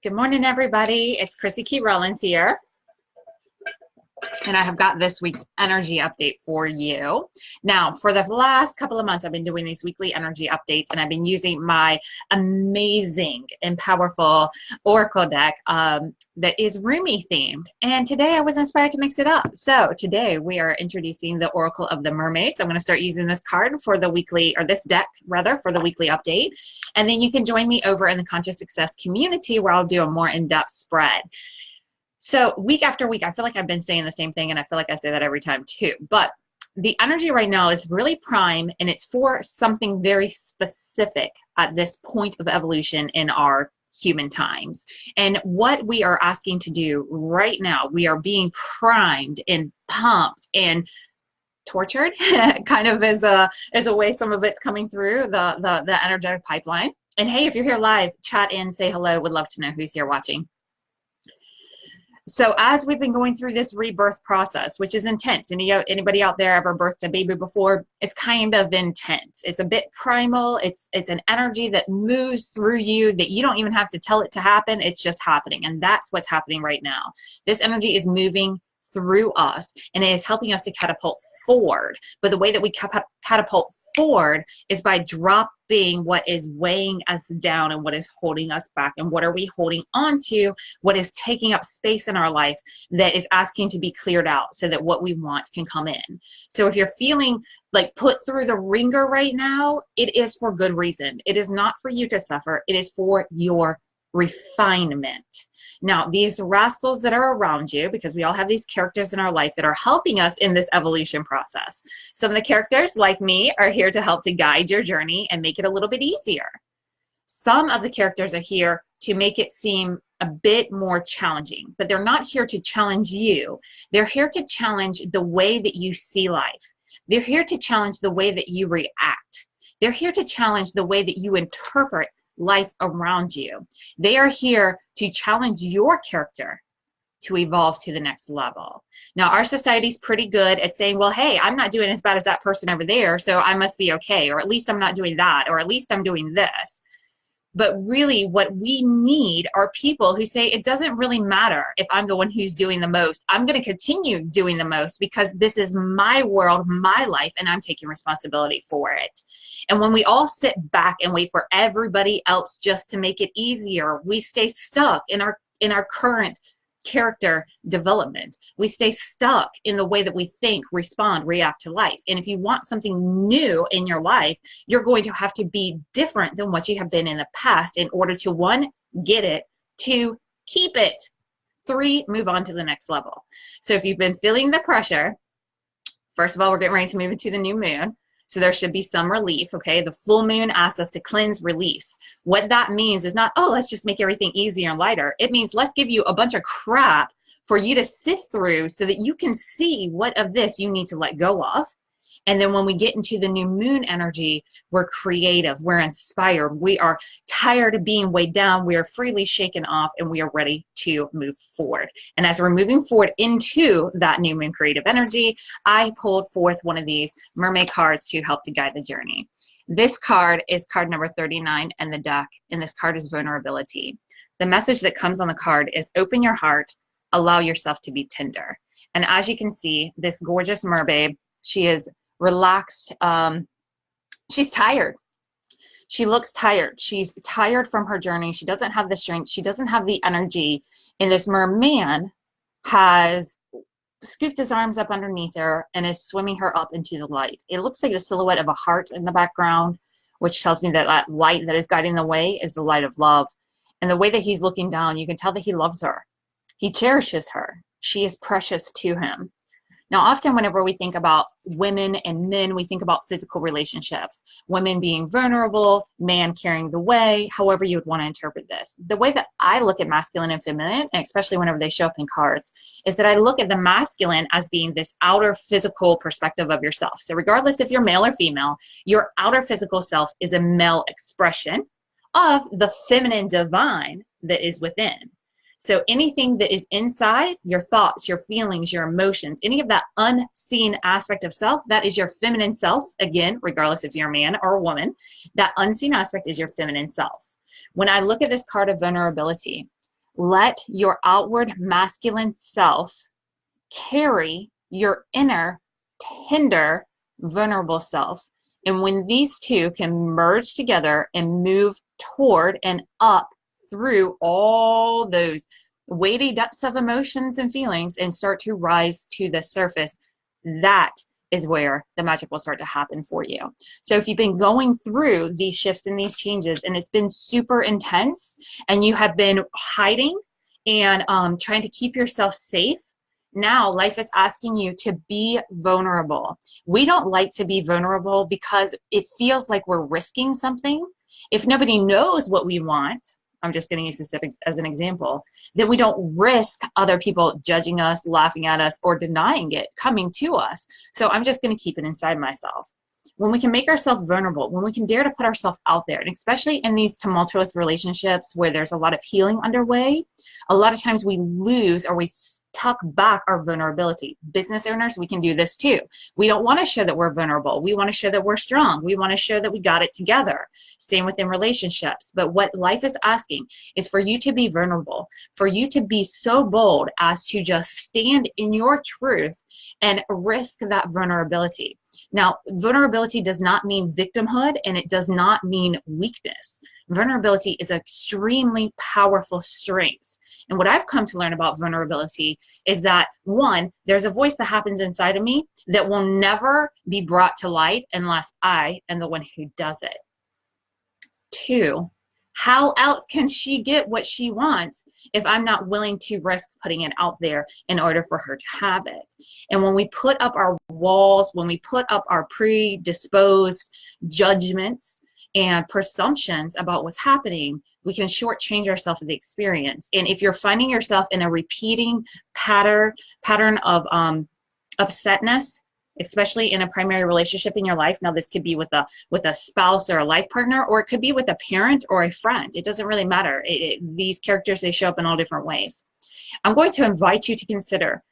Good morning, everybody. It's Chrissy Key Rollins here. And I have got this week's energy update for you. Now, for the last couple of months, I've been doing these weekly energy updates, and I've been using my amazing and powerful Oracle deck that is Rumi themed. And today I was inspired to mix it up. So today we are introducing the Oracle of the Mermaids. I'm going to start using this card for the weekly, or this deck rather, for the weekly update. And then you can join me over in the Conscious Success community where I'll do a more in-depth spread. So week after week, I feel like I've been saying the same thing, and I feel like I say that every time too. But the energy right now is really prime, and it's for something very specific at this point of evolution in our human times. And what we are asking to do right now, we are being primed and pumped and tortured, kind of as a way some of it's coming through the energetic pipeline. And hey, if you're here live, chat in, say hello. Would love to know who's here watching. So as we've been going through this rebirth process, which is intense, anybody out there ever birthed a baby before? It's kind of intense. It's a bit primal. It's an energy that moves through you that you don't even have to tell it to happen. It's just happening. And that's what's happening right now. This energy is moving through us, and it is helping us to catapult forward. But the way that we catapult forward is by dropping what is weighing us down and what is holding us back. And what are we holding on to? What is taking up space in our life that is asking to be cleared out so that what we want can come in. So if you're feeling like put through the ringer right now, it is for good reason. It is not for you to suffer. It is for your refinement. Now, these rascals that are around you, because we all have these characters in our life that are helping us in this evolution process. Some of the characters, like me, are here to help to guide your journey and make it a little bit easier. Some of the characters are here to make it seem a bit more challenging, but they're not here to challenge you. They're here to challenge the way that you see life. They're here to challenge the way that you react. They're here to challenge the way that you interpret life around you. They are here to challenge your character to evolve to the next level. Now, our society's pretty good at saying, well, hey, I'm not doing as bad as that person over there, so I must be okay, or at least I'm not doing that, or at least I'm doing this. But really what we need are people who say, it doesn't really matter if I'm the one who's doing the most. I'm going to continue doing the most because this is my world, my life, and I'm taking responsibility for it. And when we all sit back and wait for everybody else just to make it easier, we stay stuck in our current character development. We stay stuck in the way that we think, respond, react to life. And if you want something new in your life, you're going to have to be different than what you have been in the past in order to, 1, get it, 2, keep it, 3, move on to the next level. So if you've been feeling the pressure, first of all, we're getting ready to move into the new moon. So there should be some relief, okay? The full moon asks us to cleanse, release. What that means is not, oh, let's just make everything easier and lighter. It means let's give you a bunch of crap for you to sift through so that you can see what of this you need to let go of. And then when we get into the new moon energy, we're creative, we're inspired, we are tired of being weighed down, we are freely shaken off, and we are ready to move forward. And as we're moving forward into that new moon creative energy, I pulled forth one of these mermaid cards to help to guide the journey. This card is card number 39 in the deck, and this card is vulnerability. The message that comes on the card is open your heart, allow yourself to be tender. And as you can see, this gorgeous mermaid, she is relaxed. She's tired. She looks tired. She's tired from her journey. She doesn't have the strength. She doesn't have the energy. And this merman has scooped his arms up underneath her and is swimming her up into the light. It looks like the silhouette of a heart in the background, which tells me that that light that is guiding the way is the light of love. And the way that he's looking down, you can tell that he loves her. He cherishes her. She is precious to him. Now, often whenever we think about women and men, we think about physical relationships. Women being vulnerable, man carrying the way, however you would want to interpret this. The way that I look at masculine and feminine, and especially whenever they show up in cards, is that I look at the masculine as being this outer physical perspective of yourself. So regardless if you're male or female, your outer physical self is a male expression of the feminine divine that is within. So anything that is inside, your thoughts, your feelings, your emotions, any of that unseen aspect of self, that is your feminine self. Again, regardless if you're a man or a woman, that unseen aspect is your feminine self. When I look at this card of vulnerability, Let your outward masculine self carry your inner tender, vulnerable self. And when these two can merge together and move toward and up through all those weighty depths of emotions and feelings and start to rise to the surface, that is where the magic will start to happen for you. So if you've been going through these shifts and these changes and it's been super intense and you have been hiding and trying to keep yourself safe, now life is asking you to be vulnerable. We don't like to be vulnerable because it feels like we're risking something. If nobody knows what we want, I'm just going to use this as an example, then we don't risk other people judging us, laughing at us, or denying it coming to us. So I'm just going to keep it inside myself. When we can make ourselves vulnerable, when we can dare to put ourselves out there, and especially in these tumultuous relationships where there's a lot of healing underway, a lot of times we lose or we tuck back our vulnerability. Business owners, we can do this too. We don't want to show that we're vulnerable. We want to show that we're strong. We want to show that we got it together. Same within relationships. But what life is asking is for you to be vulnerable, for you to be so bold as to just stand in your truth and risk that vulnerability. Now, vulnerability does not mean victimhood, and it does not mean weakness. Vulnerability is an extremely powerful strength. And what I've come to learn about vulnerability is that, one, there's a voice that happens inside of me that will never be brought to light unless I am the one who does it. Two, how else can she get what she wants if I'm not willing to risk putting it out there in order for her to have it? And when we put up our walls, when we put up our predisposed judgments and presumptions about what's happening, we can shortchange ourselves of the experience. And if you're finding yourself in a repeating pattern of upsetness, especially in a primary relationship in your life. Now, this could be with a spouse or a life partner, or it could be with a parent or a friend. It doesn't really matter. These characters, they show up in all different ways. I'm going to invite you to consider,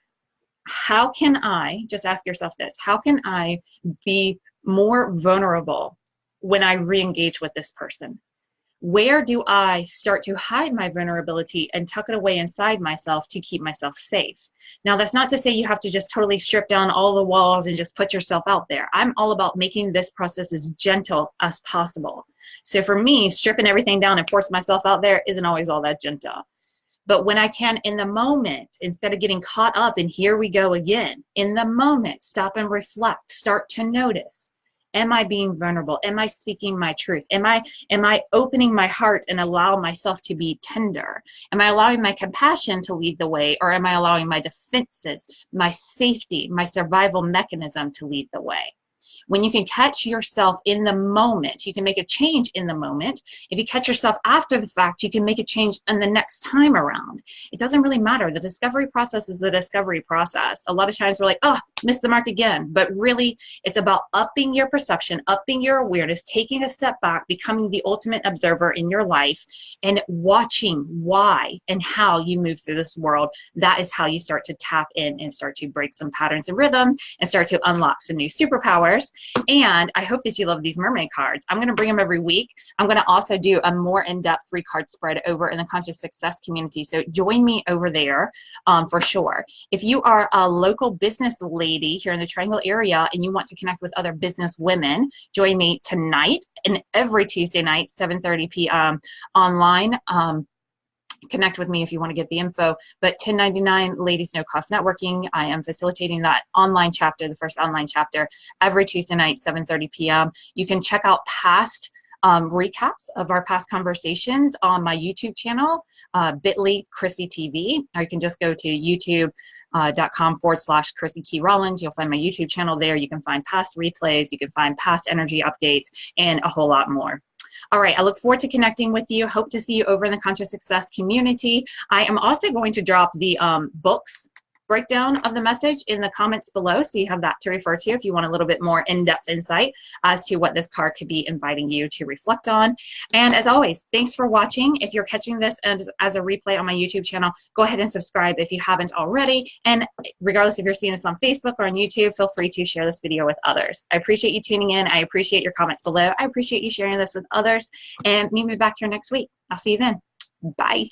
how can I, just ask yourself this, how can I be more vulnerable when I re-engage with this person? Where do I start to hide my vulnerability and tuck it away inside myself to keep myself safe? Now, that's not to say you have to just totally strip down all the walls and just put yourself out there. I'm all about making this process as gentle as possible. So for me, stripping everything down and forcing myself out there isn't always all that gentle. But when I can, in the moment, instead of getting caught up in here we go again, in the moment, stop and reflect, start to notice. Am I being vulnerable? Am I speaking my truth? Am I opening my heart and allow myself to be tender? Am I allowing my compassion to lead the way, or am I allowing my defenses, my safety, my survival mechanism to lead the way? When you can catch yourself in the moment, you can make a change in the moment. If you catch yourself after the fact, you can make a change in the next time around. It doesn't really matter. The discovery process is the discovery process. A lot of times we're like, oh, missed the mark again. But really, it's about upping your perception, upping your awareness, taking a step back, becoming the ultimate observer in your life, and watching why and how you move through this world. That is how you start to tap in and start to break some patterns and rhythm and start to unlock some new superpowers. And I hope that you love these mermaid cards. I'm going to bring them every week. I'm going to also do a more in-depth 3-card spread over in the Conscious Success community. So join me over there for sure. If you are a local business lady here in the Triangle area and you want to connect with other business women, join me tonight and every Tuesday night, 7:30 p.m. online. Connect with me if you want to get the info. But 1099 Ladies No Cost Networking, I am facilitating that online chapter, the first online chapter, every Tuesday night, 7:30 p.m. You can check out past recaps of our past conversations on my YouTube channel, bit.ly Chrissy TV, or you can just go to youtube.com/Chrissy Key Rollins. You'll find my YouTube channel there. You can find past replays, you can find past energy updates, and a whole lot more. All right, I look forward to connecting with you. Hope to see you over in the Conscious Success community. I am also going to drop the books breakdown of the message in the comments below, so you have that to refer to if you want a little bit more in-depth insight as to what this card could be inviting you to reflect on. And as always, thanks for watching. If you're catching this as a replay on my YouTube channel, go ahead and subscribe if you haven't already. And regardless if you're seeing this on Facebook or on YouTube, feel free to share this video with others. I appreciate you tuning in. I appreciate your comments below. I appreciate you sharing this with others. And meet me back here next week. I'll see you then. Bye.